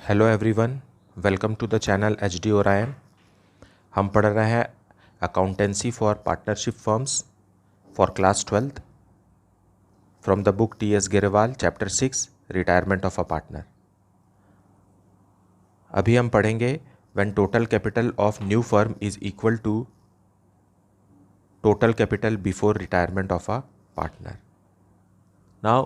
Hello everyone, welcome to the channel HD Orion. हम पढ़ रहे हैं accountancy for partnership firms for class 12th from the book TS Grewal chapter 6 retirement of a partner. अभी हम पढ़ेंगे when total capital of new firm is equal to total capital before retirement of a partner. Now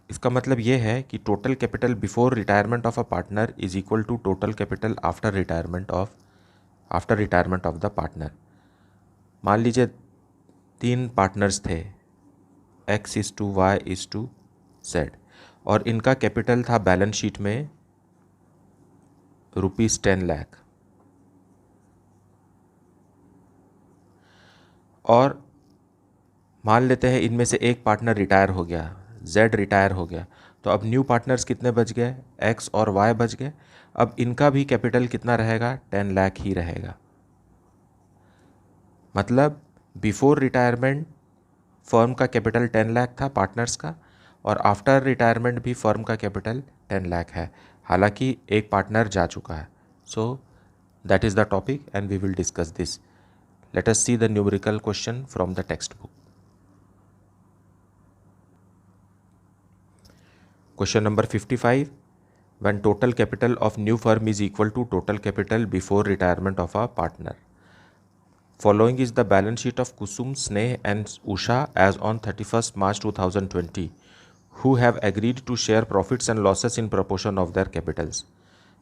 इसका मतलब ये है कि total capital before retirement of a partner is equal to total capital after retirement of the partner. मान लीजिए 3 partners थे, X:2, Y:2Z, और इनका कैपिटल था बैलेंस शीट में ₹10 लाख। और मान लेते हैं इनमें से एक पार्टनर रिटायर हो गया, Z रिटायर हो गया, तो अब न्यू पार्टनर्स कितने बच गए? X और Y बच गए। अब इनका भी कैपिटल कितना रहेगा? 10 लाख ही रहेगा। मतलब बिफोर रिटायरमेंट फर्म का कैपिटल 10 लाख था पार्टनर्स का, और आफ्टर रिटायरमेंट भी फर्म का कैपिटल 10 लाख है, हालांकि एक पार्टनर जा चुका है। So that is the topic and we will discuss this. Let us see the numerical question from the text book. Question number 55, when total capital of new firm is equal to total capital before retirement of a partner. Following is the balance sheet of Kusum, Sneh and Usha as on 31st March 2020, who have agreed to share profits and losses in proportion of their capitals.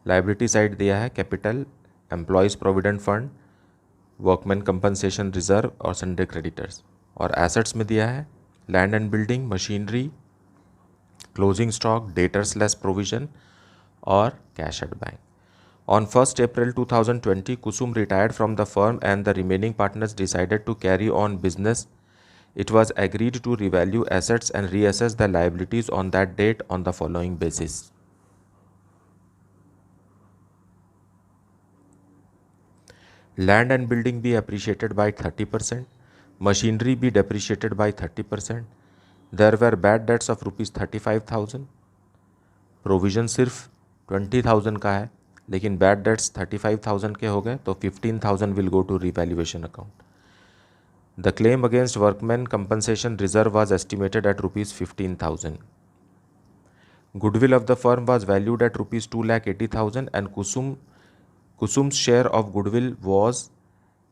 Liability side दिया है capital, employees provident fund, workmen compensation reserve और sundry creditors, और assets में दिया है land and building, machinery, closing stock, debtors less provision और cash at bank. On 1st April 2020, Kusum retired from the firm and the remaining partners decided to carry on business. It was agreed to revalue assets and reassess the liabilities on that date on the following basis. Land and building be appreciated by 30%. Machinery be depreciated by 30%. There were bad debts of ₹35,000. Provision सिर्फ 20,000 का है, लेकिन bad debts 35,000 के हो गए, तो 15,000 will go to revaluation account. The claim against workman compensation reserve was estimated at ₹15,000. Goodwill of the firm was valued at ₹2,80,000 and Kusum's share of goodwill was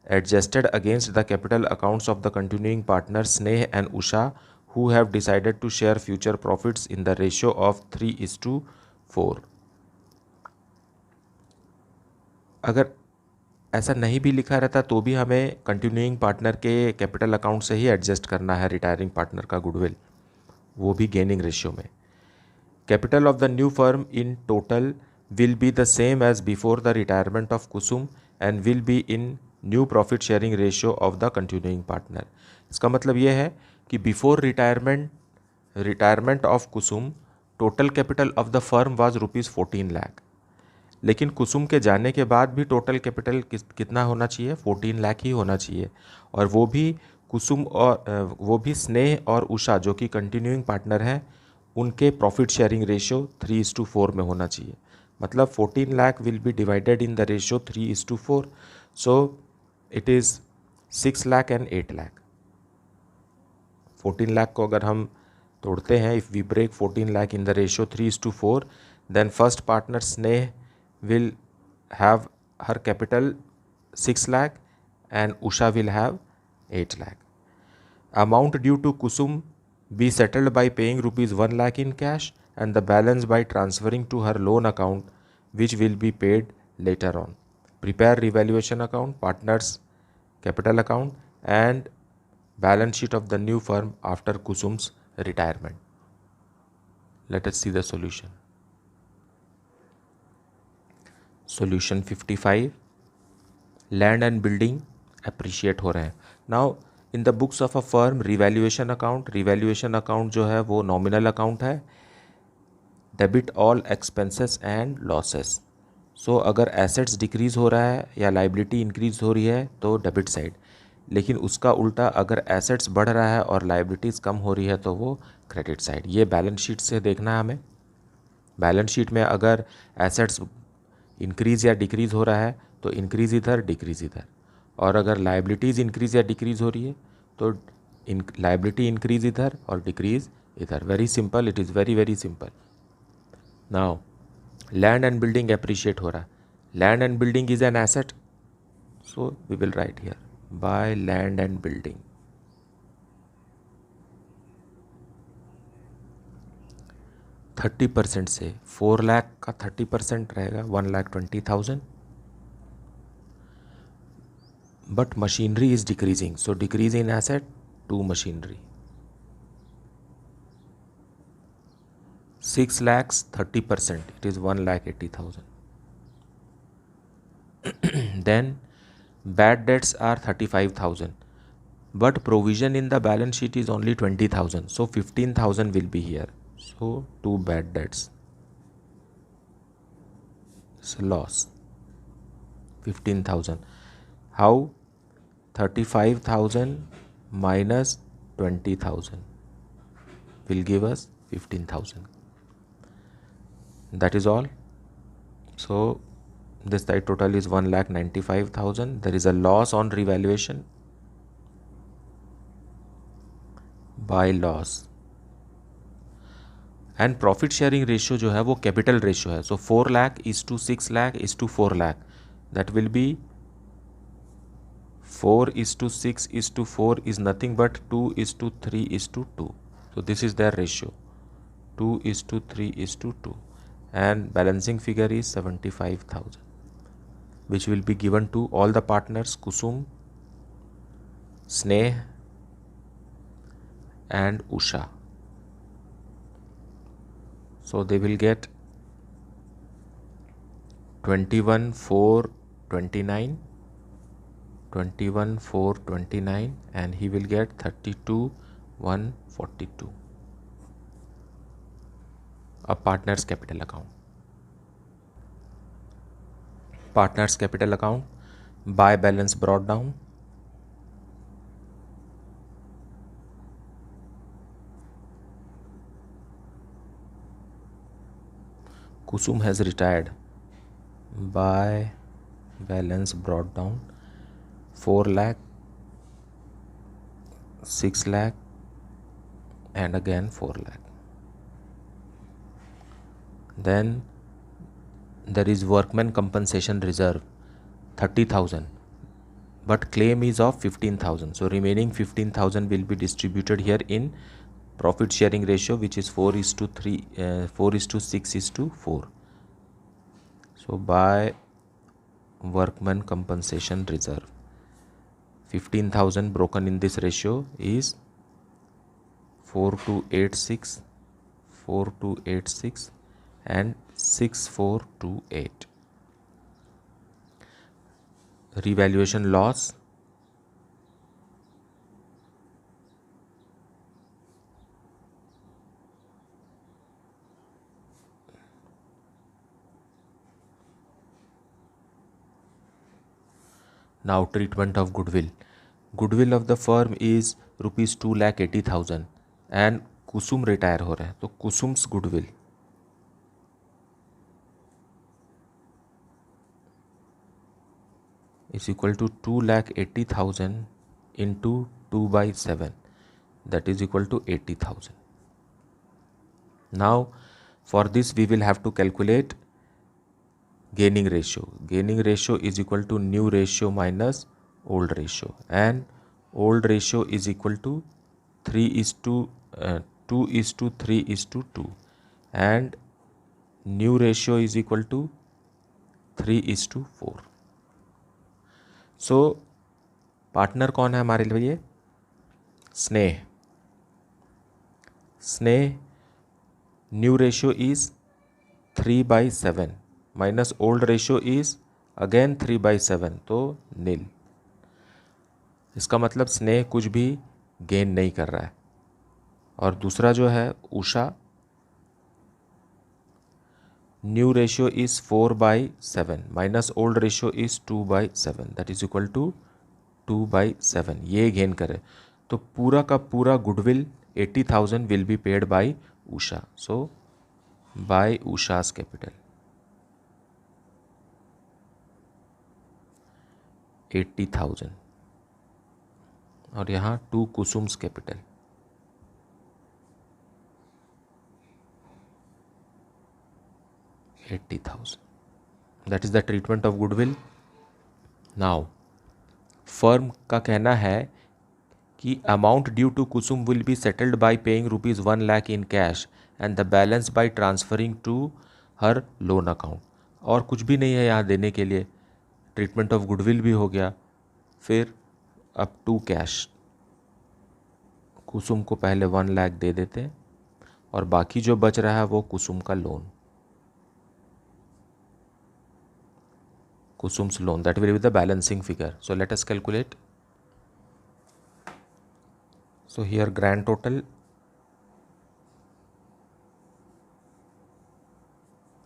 adjusted against the capital accounts of the continuing partners Sneh and Usha, who have decided to share future profits in the ratio of 3:4. अगर ऐसा नहीं भी लिखा रहता तो भी हमें continuing partner के कैपिटल अकाउंट से ही एडजस्ट करना है रिटायरिंग पार्टनर का गुडविल, वो भी गेनिंग रेशियो में। Capital of the new firm in total will be the same as before the retirement of Kusum and will be in new profit sharing ratio of the continuing partner. इसका मतलब ये है कि before retirement of Kusum total capital of the firm was ₹14 lakh, लेकिन कुसुम के जाने के बाद भी टोटल कैपिटल कितना होना चाहिए? 14 लाख ही होना चाहिए। और वो भी कुसुम और वो भी स्नेह और उषा जो कि कंटिन्यूइंग पार्टनर हैं, उनके प्रॉफिट शेयरिंग रेशियो 3:4 में होना चाहिए। मतलब 14 lakh will be divided in the ratio 3:4, so it is 6 lakh and 8 lakh. 14 lakh को अगर हम तोड़ते हैं, if we break 14 lakh in the ratio 3:4, then first partner Sneh will have her capital 6 lakh and Usha will have 8 lakh. Amount due to Kusum be settled by paying ₹1 lakh in cash and the balance by transferring to her loan account, which will be paid later on. Prepare revaluation account, partners capital account and balance sheet of the new firm after Kusum's retirement. Let us see the solution. Solution 55, land and building appreciate हो रहे हैं। Now in the books of a firm revaluation account जो है वो nominal account है। Debit all expenses and losses. So अगर assets decrease हो रहा है या लाइबिलिटी इंक्रीज हो रही है तो डेबिट साइड, लेकिन उसका उल्टा अगर एसेट्स बढ़ रहा है और लाइबिलिटीज़ कम हो रही है तो वो क्रेडिट साइड। ये बैलेंस शीट से देखना है हमें। बैलेंस शीट में अगर एसेट्स इंक्रीज या डिक्रीज़ हो रहा है तो इंक्रीज़ इधर, डिक्रीज़ इधर, और अगर लाइबिलिटीज़ इंक्रीज या डिक्रीज़ हो रही है तो लाइबिलिटी इंक्रीज इधर और डिक्रीज इधर. Very simple, it is very very simple. Now land and building appreciate हो रहा है. Land and building is an asset, so we will write here by land and building. 30% से 4 लाख का 30% रहेगा 1,20,000. But machinery is decreasing, so decrease in asset to machinery. 6 lakhs 30%, it is 1,80,000. Then bad debts are 35,000, but provision in the balance sheet is only 20,000, so 15,000 will be here. So 2 bad debts, it's a loss, 15,000. How? 35,000 minus 20,000 will give us 15,000. That is all. So this side total is 1,95,000. There is a loss on revaluation by loss. And profit sharing ratio जो है वो capital ratio है. So 4 lakh is to 6 lakh is to 4 lakh. That will be 4 is to 6 is to 4 is nothing but 2 is to 3 is to 2. So this is their ratio. 2 is to 3 is to 2. And balancing figure is 75,000, which will be given to all the partners Kusum, Sneh and Usha. So they will get 21,429, 21,429, and he will get 32,142. A partner's capital account. Partner's capital account, by balance brought down. Kusum has retired. By balance brought down 4 lakh, 6 lakh, and again 4 lakh. Then there is workman compensation reserve 30,000, but claim is of 15,000. So remaining 15,000 will be distributed here in profit sharing ratio, which is 4 is to 3, 4 is to 6 is to 4. So by workman compensation reserve, 15,000 broken in this ratio is 4,286, 4,286 and 6,428. Revaluation loss, now treatment of goodwill. Goodwill of the firm is rupees 2,80,000 and Kusum retire हो रहे हैं, तो Kusum's goodwill is equal to 2,80,000 into 2 by 7, that is equal to 80,000. Now for this we will have to calculate gaining ratio. Gaining ratio is equal to new ratio minus old ratio, and old ratio is equal to 3 is to 2 is to 3 is to 2, and new ratio is equal to 3 is to 4. So partner कौन है हमारे लिए? स्नेह. स्नेह new ratio is 3/7 minus old ratio is again 3/7, तो नील. इसका मतलब स्नेह कुछ भी गेन नहीं कर रहा है. और दूसरा जो है Usha, new ratio is 4/7 minus old ratio is 2/7, that is equal to 2/7. ये गेन करे तो पूरा का पूरा goodwill 80,000 will be paid by Usha. So by Usha's capital 80,000 और यहाँ to Kusum's capital 80,000. That is the treatment of goodwill. Now firm का कहना है कि amount due to Kusum will be settled by paying ₹1 lakh in cash and the balance by transferring to her loan account. और कुछ भी नहीं है यहाँ देने के लिए. ट्रीटमेंट ऑफ गुडविल भी हो गया. फिर अब टू कैश, कुसुम को पहले 1 लाख दे देते हैं और बाकी जो बच रहा है वो कुसुम का loan, Kusum's loan. That will be the balancing figure. So let us calculate. So here grand total,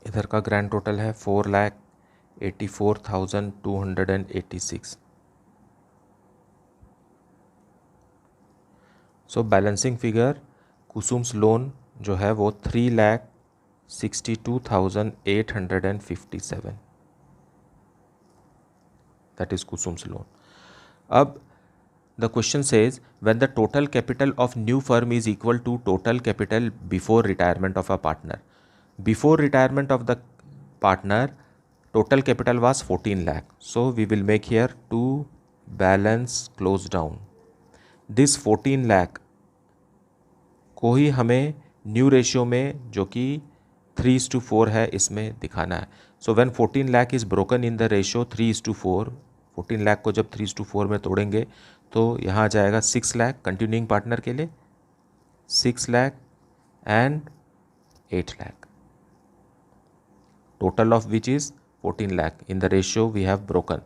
इधर का ग्रैंड टोटल है 4,84,286. So balancing figure Kusum's loan जो है वो 3,62,857. That is Kusum's loan. अब the question says when the total capital of new firm is equal to total capital before retirement of a partner. Before retirement of the partner, total capital was 14 lakh. So we will make here to balance close down. This 14 lakh को ही हमें new ratio में जो कि 3:4 है इसमें दिखाना है. So when 14 lakh is broken in the ratio 3:4, 14 lakh को जब 3:4 में तोड़ेंगे तो यहाँ आ जाएगा 6 लाख कंटिन्यूइंग पार्टनर के लिए, 6 lakh and 8 lakh, total of which is 14 lakh in the ratio we have broken.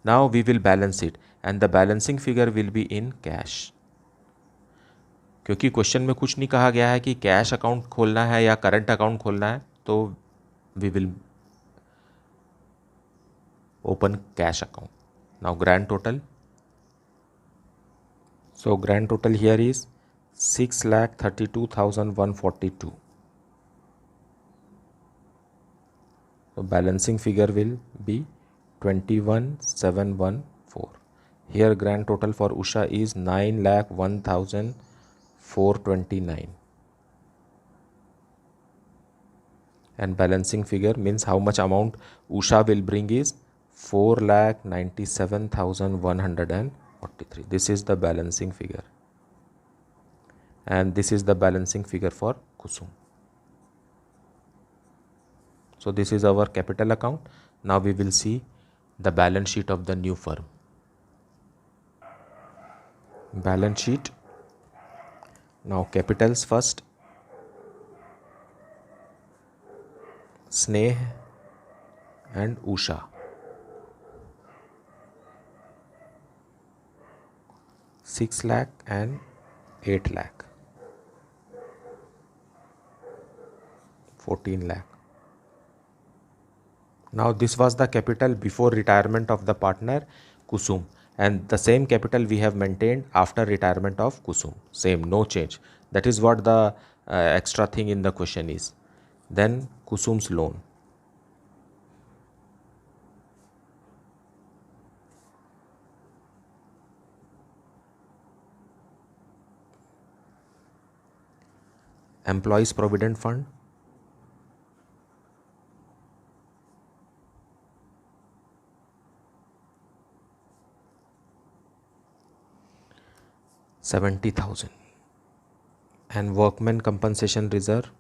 Now we will balance it and the balancing figure will be in cash. क्योंकि क्वेश्चन में कुछ नहीं कहा गया है कि कैश अकाउंट खोलना है या करंट अकाउंट खोलना है, तो we will open cash account. Now grand total. So grand total here is 6,32,142. So balancing figure will be 21,714. Here grand total for Usha is 9,01,429. And balancing figure means how much amount Usha will bring is 4,97,143. This is the balancing figure, and this is the balancing figure for Kusum. So this is our capital account. Now we will see the balance sheet of the new firm. Balance sheet. Now capitals first. Sneh and Usha. $6 lakh and 8 lakh, 14 lakh. Now this was the capital before retirement of the partner Kusum, and the same capital we have maintained after retirement of Kusum. Same, no change. That is what the extra thing in the question is. Then Kusum's loan. Employees Provident Fund. $70,000. And Workmen Compensation Reserve.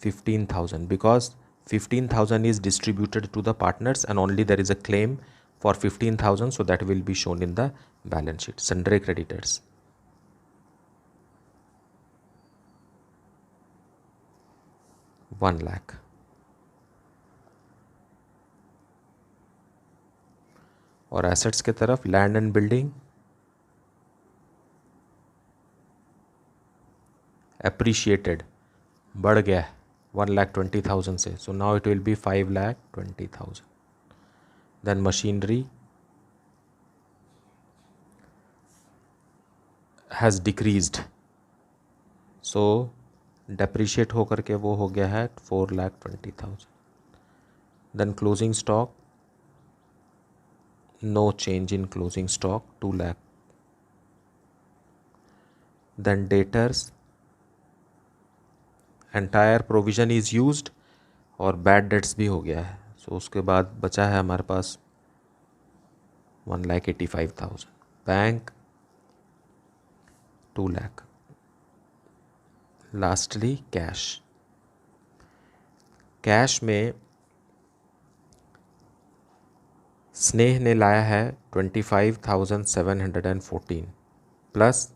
$15,000, because 15,000 is distributed to the partners and only there is a claim for 15,000, so that will be shown in the balance sheet. Sundry creditors. $1 lakh. और assets के तरफ land and building, appreciated, बढ़ गया है 1,20,000 से, so now it will be 5,20,000. Then machinery has decreased, so depreciate होकर के वो हो गया है 4,20,000. Then closing stock, no change in closing stock 2 lakh. Then debtors, entire provision is used और बैड डेट्स भी हो गया है. सो उसके बाद बचा है हमारे पास 1,85,000. Bank 2 lakh. Lastly cash. Cash में स्नेह ने लाया है 25,714 प्लस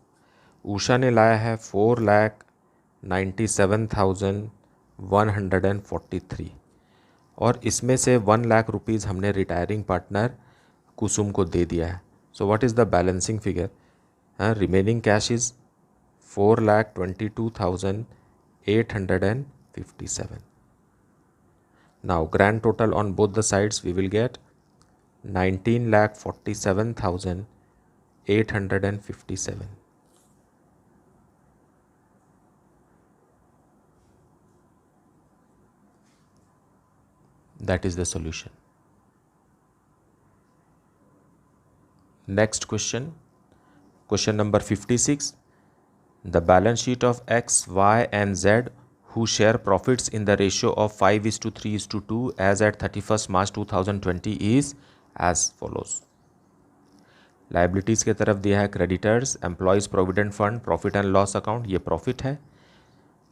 उषा ने लाया है 4,97,143 और इसमें से 1 लाख रुपीज़ हमने रिटायरिंग पार्टनर कुसुम को दे दिया है. सो what is the balancing figure? Remaining cash is 4,22,857. Now grand total on both the sides we will get 19,47,857. That is the solution. Next question, question number 56. The balance sheet of X, Y and Z who share profits in the ratio of 5:3:2 as at 31st March 2020 is as follows. Liabilities के तरफ दिया है creditors, employees provident fund, profit and loss account, ये profit है.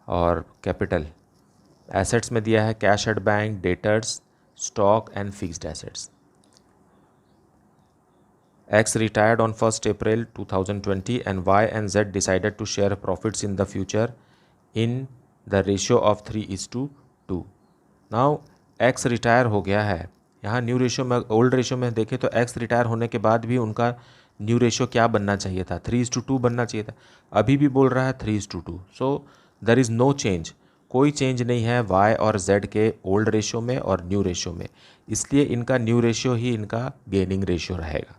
और capital assets में दिया है cash at bank, debtors, stock and fixed assets. X retired on 1st April 2020 and Y and Z decided to share profits in the future in the ratio of 3:2. Now X retire हो गया है. यहाँ new ratio में, old ratio में देखें तो X retire होने के बाद भी उनका न्यू रेशियो क्या बनना चाहिए था? 3:2 बनना चाहिए था. अभी भी बोल रहा है 3:2. So there is no change, कोई चेंज नहीं है Y और Z के ओल्ड रेशियो में और न्यू रेशियो में. इसलिए इनका न्यू रेशियो ही इनका गेनिंग रेशियो रहेगा,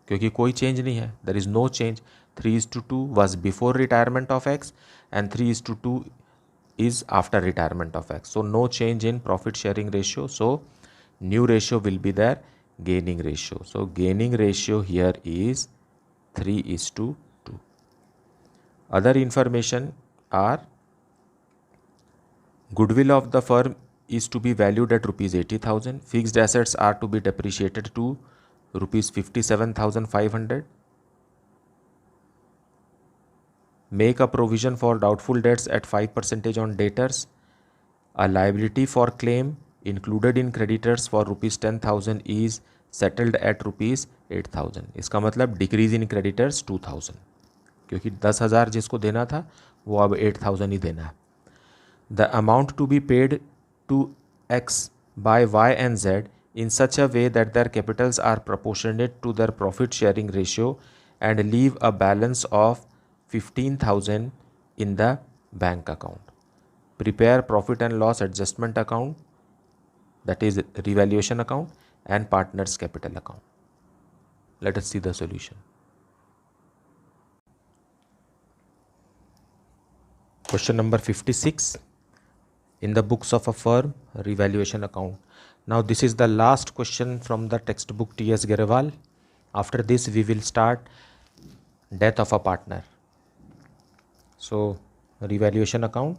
क्योंकि कोई चेंज नहीं है. There is no change. 3:2 was before retirement of X and 3:2 is after retirement of X. So no change in profit sharing ratio. So new ratio will be there, gaining ratio. So gaining ratio here is 3:2. Other information are goodwill of the firm is to be valued at rupees 80,000. Fixed assets are to be depreciated to rupees 57,500. Make a provision for doubtful debts at 5% on debtors. A liability for claim included in creditors for rupees 10,000 is settled at rupees 8,000. इसका मतलब decrease in creditors 2,000, क्योंकि 10,000 जिसको देना था वो अब 8,000 ही देना है. The amount to be paid to X by Y and Z in such a way that their capitals are proportionate to their profit sharing ratio and leave a balance of 15,000 in the bank account. Prepare profit and loss adjustment account, that is revaluation account, and partners capital account. Let us see the solution. Question number 56. In the books of a firm, revaluation account. Now this is the last question from the textbook T.S. Garewal. After this we will start death of a partner. So revaluation account,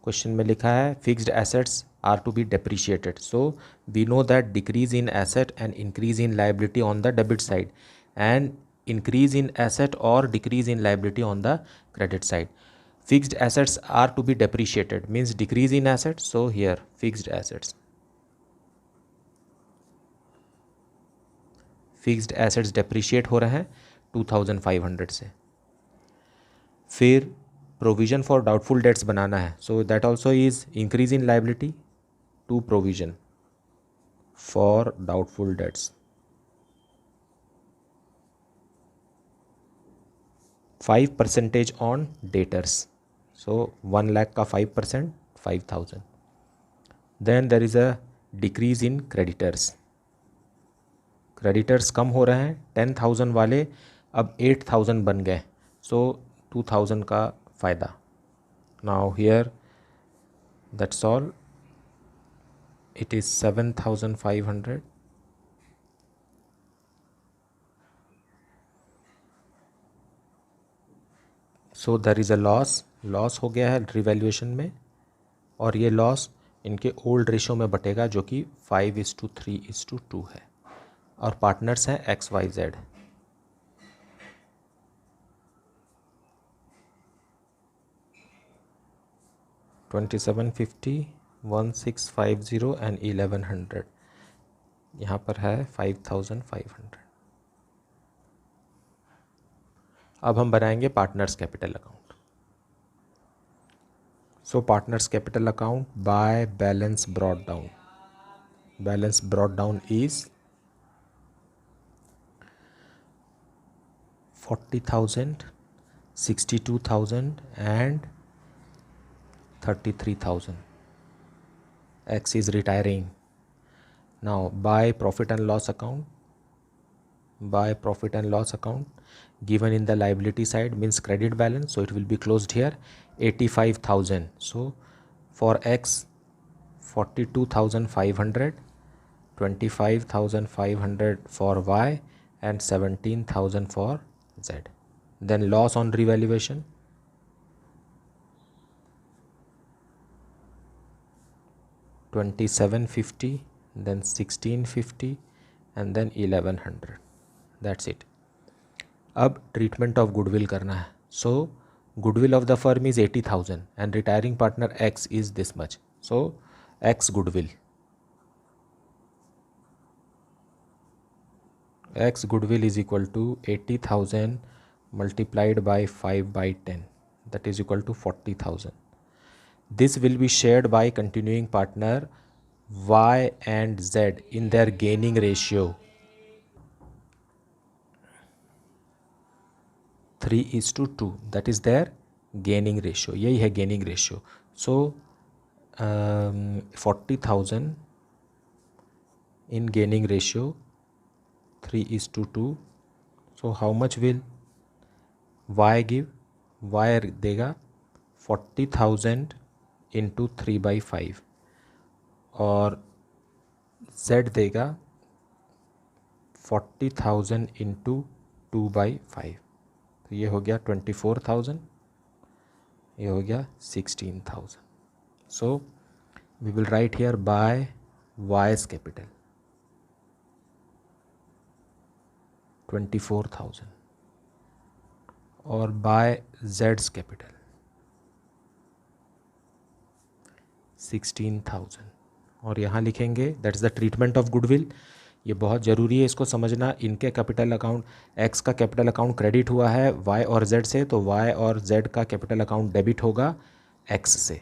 question में लिखा है fixed assets are to be depreciated. So we know that decrease in asset and increase in liability on the debit side and increase in asset और decrease in liability on the credit side. Fixed assets are to be depreciated means decrease in asset. So here fixed assets, fixed assets depreciate हो रहे हैं 2,500 से. फिर provision for doubtful debts बनाना है. So that also is increase in liability to provision for doubtful debts. 5% on debtors. So 1 lakh का 5%, 5,000. Then there is a decrease in creditors. Creditors कम हो रहे हैं, 10,000 वाले अब 8,000 बन गए. सो 2000 का फ़ायदा. Now here that's all. It is 7500. So there is a loss हो गया है रिवैल्यूएशन में, और ये लॉस इनके ओल्ड रेशो में बटेगा जो कि 5:3:2 है, और पार्टनर्स हैं XYZ. $2750, $1650 एंड $1100. यहाँ पर है 5500. अब हम बनाएंगे partners capital account. So partners capital account by balance brought down. Balance brought down is 40,000, 62,000 and 33,000. X is retiring. Now by profit and loss account. By profit and loss account given in the liability side means credit balance, so it will be closed here 85,000. So for X 42,500, 25,500 for Y and 17,000 for Z. Then loss on revaluation, $2,750, then $1,650 and then $1,100. That's it. अब treatment of goodwill करना है. So goodwill of the firm is 80,000 and retiring partner X is this much. So X goodwill, X goodwill is equal to 80,000 multiplied by 5/10, that is equal to 40,000. This will be shared by continuing partner Y and Z in their gaining ratio 3:2. that is their gaining ratio. यही है gaining ratio. So 40,000 in gaining ratio 3:2. So how much will Y give? Y देगा 40,000 into 3/5 और Z देगा 40,000 into 2/5. तो ये हो गया 24,000, ये हो गया 16,000. So we will write here by Y's capital 24,000 और बाय Z's कैपिटल 16,000. और यहाँ लिखेंगे that is the treatment of goodwill. ये बहुत ज़रूरी है इसको समझना. इनके कैपिटल अकाउंट, X का कैपिटल अकाउंट क्रेडिट हुआ है Y और Z से, तो Y और Z का कैपिटल अकाउंट डेबिट होगा X से.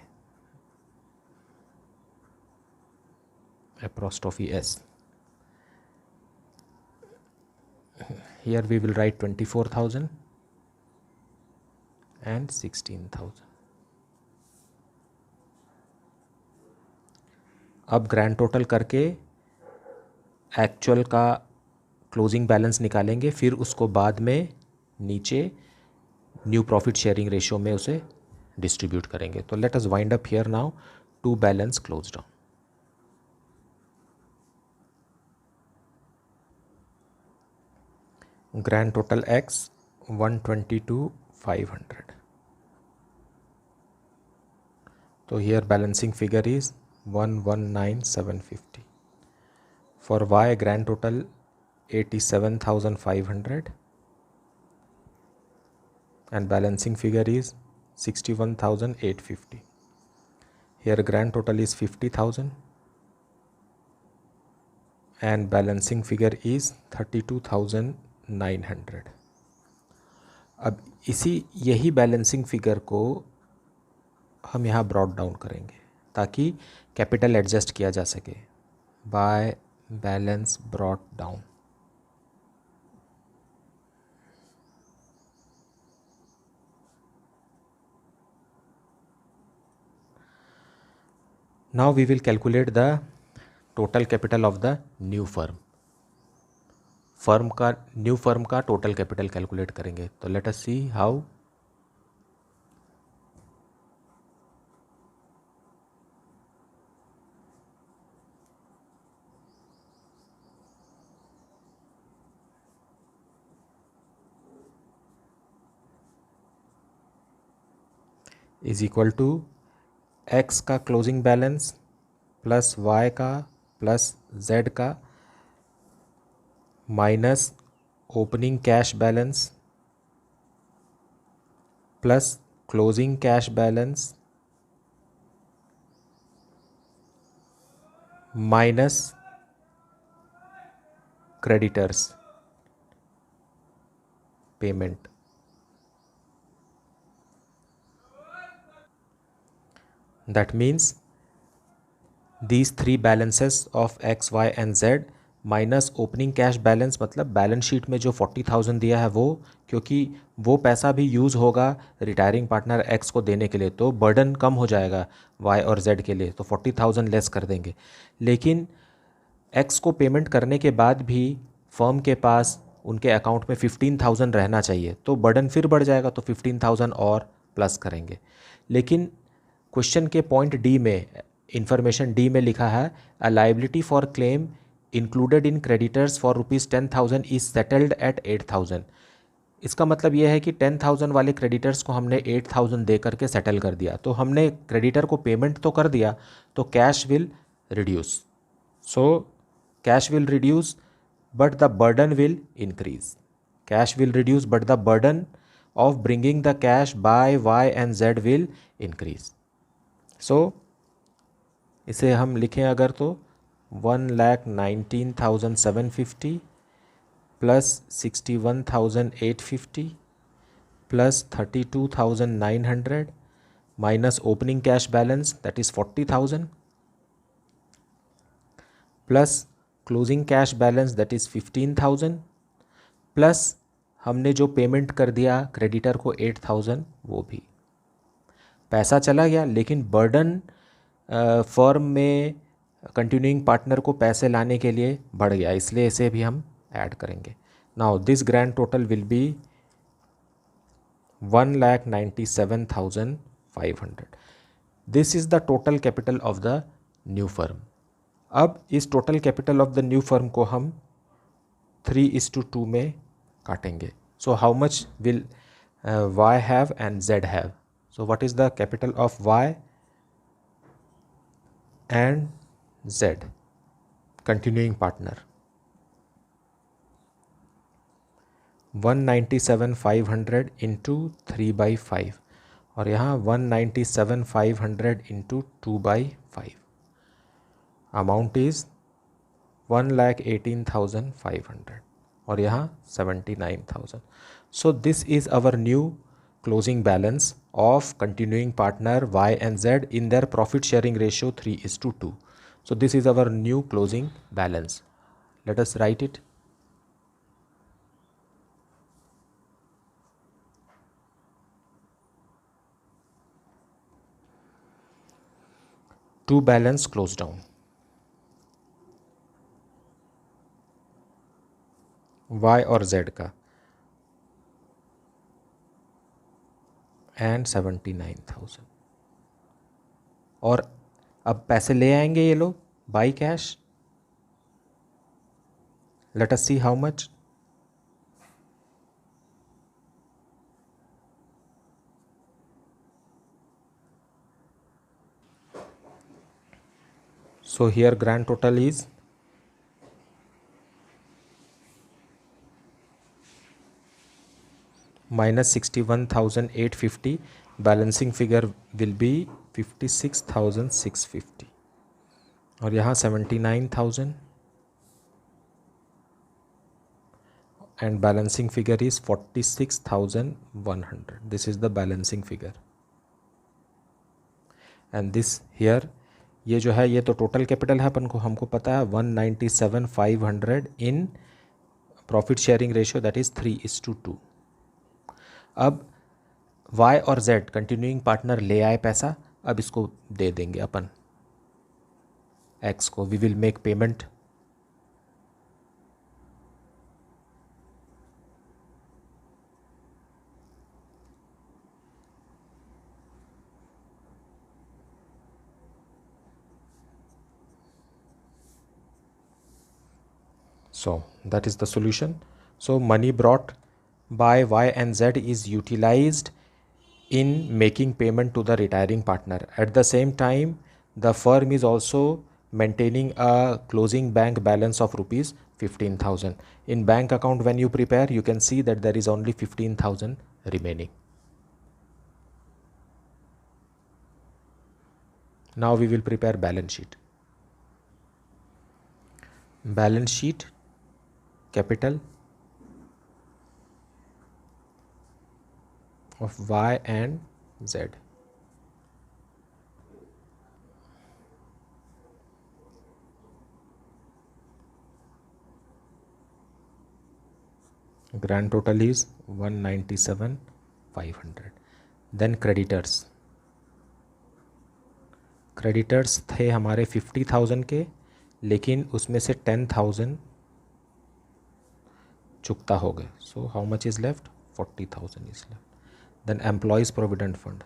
एप्रोस्ट्रोफी S. Here we will write 24,000 and 16,000. अब ग्रैंड टोटल करके एक्चुअल का क्लोजिंग बैलेंस निकालेंगे, फिर उसको बाद में नीचे न्यू प्रॉफिट शेयरिंग रेशियो में उसे डिस्ट्रीब्यूट करेंगे. तो let us wind up here now to balance close down. Grand total X 122,500. तो here balancing figure is 119,750. For Y grand total 87,500 and balancing figure is 61,850. Here grand total is 50,000 and balancing figure is 32,900. अब यही balancing figure को हम यहाँ brought down करेंगे ताकि capital adjust किया जा सके. By balance brought down. Now we will calculate the total capital of the new firm. New firm का टोटल कैपिटल कैलकुलेट करेंगे. तो let us see how. Is equal to X का closing balance plus Y का plus Z का minus opening cash balance plus closing cash balance minus creditors payment. That means these three balances of x, y and z minus opening cash balance, मतलब balance sheet में जो 40,000 दिया है वो, क्योंकि वो पैसा भी यूज़ होगा रिटायरिंग पार्टनर एक्स को देने के लिए, तो बर्डन कम हो जाएगा वाई और जेड के लिए, तो 40,000 लेस कर देंगे. लेकिन एक्स को पेमेंट करने के बाद भी फर्म के पास उनके अकाउंट में 15,000 रहना चाहिए, तो बर्डन फिर बढ़ जाएगा, तो 15,000 और प्लस करेंगे. लेकिन क्वेश्चन के पॉइंट डी में, इंफॉर्मेशन डी में लिखा है a liability for claim included in creditors for ₹10,000 is settled at 8,000. इसका मतलब यह है कि 10,000 वाले क्रेडिटर्स को हमने 8,000 दे करके सेटल कर दिया, तो हमने क्रेडिटर को पेमेंट तो कर दिया, तो cash will reduce. So cash will reduce but the burden will increase. Cash will reduce but the burden of bringing the cash by y and z will increase. So इसे हम लिखें अगर तो 1,19,750 plus 61,850 plus 32,900 minus opening cash balance that is 40,000 plus closing cash balance that is 15,000 plus हमने जो payment कर दिया creditor को 8,000, वो भी पैसा चला गया, लेकिन बर्डन फर्म में कंटिन्यूइंग पार्टनर को पैसे लाने के लिए बढ़ गया, इसलिए इसे भी हम ऐड करेंगे. Now this grand total will be 1,97,500. This is the total capital of the new firm. अब इस total capital of the new firm को हम 3:2 में काटेंगे. So how much will Y have and Z have. So what is the capital of Y and Z continuing partner? 197,500 into 3/5 और यहाँ 197,500 into 2/5. Amount is 1,18,500 और यहाँ 79,000. So this is our new closing balance of continuing partner Y and Z in their profit sharing ratio 3:2. So this is our new closing balance. Let us write it. To balance close down. Y और Z का and 79,000. और अब पैसे ले आएंगे ये लोग by cash. Late us see how much. So here grand total is -61,850. Balancing figure will be 56,650 और यहाँ 79,000 and balancing figure is 46,100. This is the balancing figure and this here ये जो है ये तो टोटल कैपिटल है, अपन को हमको पता है 197,500 in profit sharing ratio that is 3:2. अब Y और Z कंटिन्यूइंग पार्टनर ले आए पैसा, अब इसको दे देंगे अपन X को. We will make payment. So that is the solution. So money brought by Y and Z is utilized in making payment to the retiring partner. At the same time, the firm is also maintaining a closing bank balance of rupees 15,000. In bank account, when you prepare, you can see that there is only 15,000 remaining. Now we will prepare balance sheet. Balance sheet, capital of Y and Z. Grand total is 197,500. Then creditors. Creditors थे हमारे 50,000 के, लेकिन उसमें से 10,000 चुकता हो गए. So how much is left? 40,000 is left. Then employees provident fund.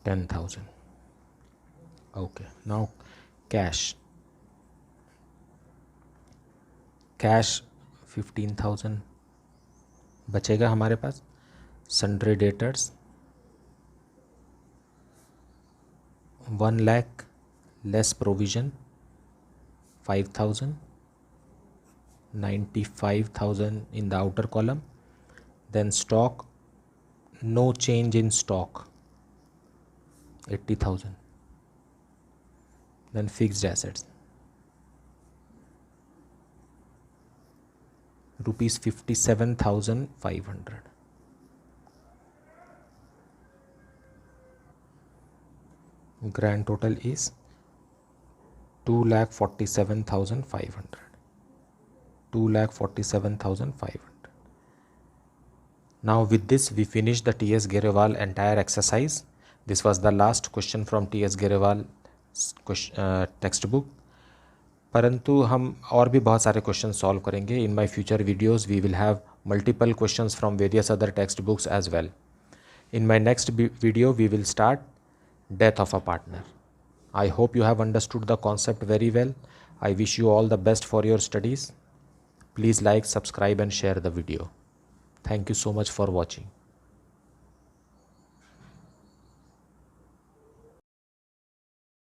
$10,000. Okay, now cash. Cash 15,000 बचेगा हमारे पास. Sundry debtors 1 lakh less provision 5,000. 95,000 in the outer column. Then stock, no change in stock 80,000. Then fixed assets rupees 57,500. Grand total is 2,47,500. 2,47,500. Now with this we finish the T.S. Gerewal entire exercise. This was the last question from T.S. Gerewal textbook. परंतु हम और भी बहुत सारे question solve करेंगे. In my future videos we will have multiple questions from various other text books as well. In my next video we will start death of a partner. I hope you have understood the concept very well. I wish you all the best for your studies. Please like, subscribe and share the video. Thank you so much for watching.